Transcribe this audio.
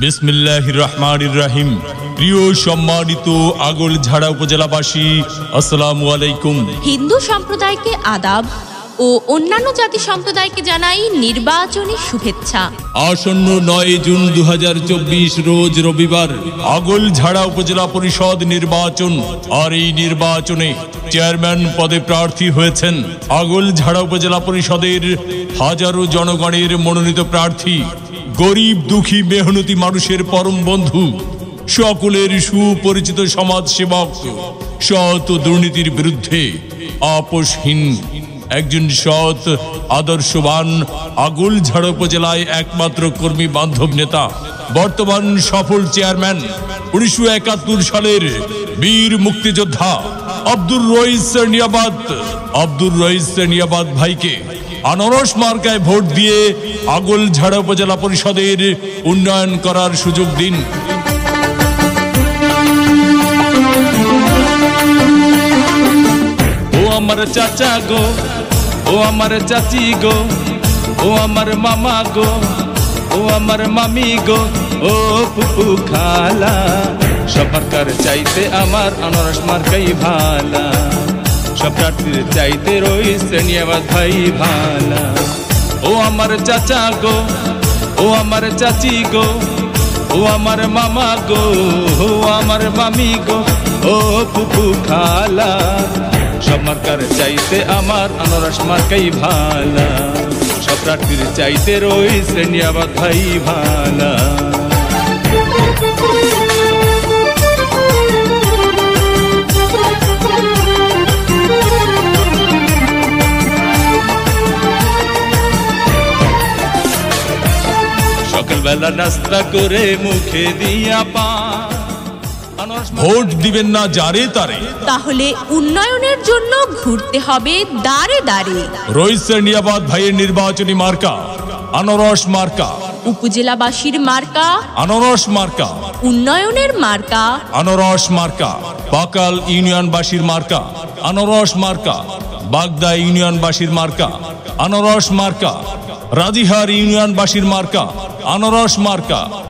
বিসমিল্লাহির রহমানির রহিম। প্রিয় সম্মানিত আগলঝাড়া উপজেলাবাসী, আসসালামু আলাইকুম। হিন্দু সম্প্রদায়কে আদাব ও অন্যান্য জাতি সম্প্রদায়কে জানাই নির্বাচনী শুভেচ্ছা। আসন্ন 9 জুন 2024 রোজ রবিবার আগলঝাড়া উপজেলা পরিষদ নির্বাচন। আর এই নির্বাচনে চেয়ারম্যান পদে প্রার্থী হয়েছেন আগলঝাড়া উপজেলা পরিষদের হাজারো জনগণের মনোনীত প্রার্থী, গরিব দুঃখী মেহনতি মানুষের পরম বন্ধু, সকলের সুপরিচিত সমাজসেবক, সৎ দুর্নীতির বিরুদ্ধে আপোষহীন একজন সৎ আদর্শবান আগলঝাড়া উপজেলায় একমাত্র কর্মী বান্ধব নেতা, বর্তমান সফল চেয়ারম্যান, 1971 সালের বীর মুক্তিযোদ্ধা আব্দুর রইস নিয়াবাদ ভাইকে আনারস মার্কায় ভোট দিয়ে আগলঝাড়া উপজেলা পরিষদের উন্নয়ন করার সুযোগ দিন। ও আমার চাচা গো, ও আমার চাচি গো, ও আমার মামা গো, ও আমার মামি গো, ও ফুপু খালা, সরকার চাইতে আমার আনারস মার্কাই ভালা, সব প্রার্থীর চাইতে রইস নিয়াবাদ ভাই ভালা। ও আমার চাচা গো, ও আমার চাচি গো, ও আমার মামা গো, ও আমার মামি গো, ও ফুপু খালা, সব মার্কার চাইতে আমার আনারস মার্কাই ভালা, সব প্রার্থীর চাইতে রইস নিয়াবাদ ভাই ভালা। সকালবেলা নাস্তা করে মুখে দিয়া ভোট দিবেন না যারে তারে, তাহলে উন্নয়নের জন্য ঘুরতে হবে দাঁড়ে দাঁড়ে। রইস নিয়াবাদ ভাইয়ের নির্বাচনী মার্কা আনারস মার্কা, উপজেলাবাসীর মার্কা আনারস মার্কা, উন্নয়নের মার্কা আনারস মার্কা, বাকাল ইউনিয়নবাসীর মার্কা আনারস মার্কা, বাগদা ইউনিয়নবাসীর মার্কা আনারস মার্কা, রাজিহার ইউনিয়নবাসীর মার্কা আনারস মার্কা।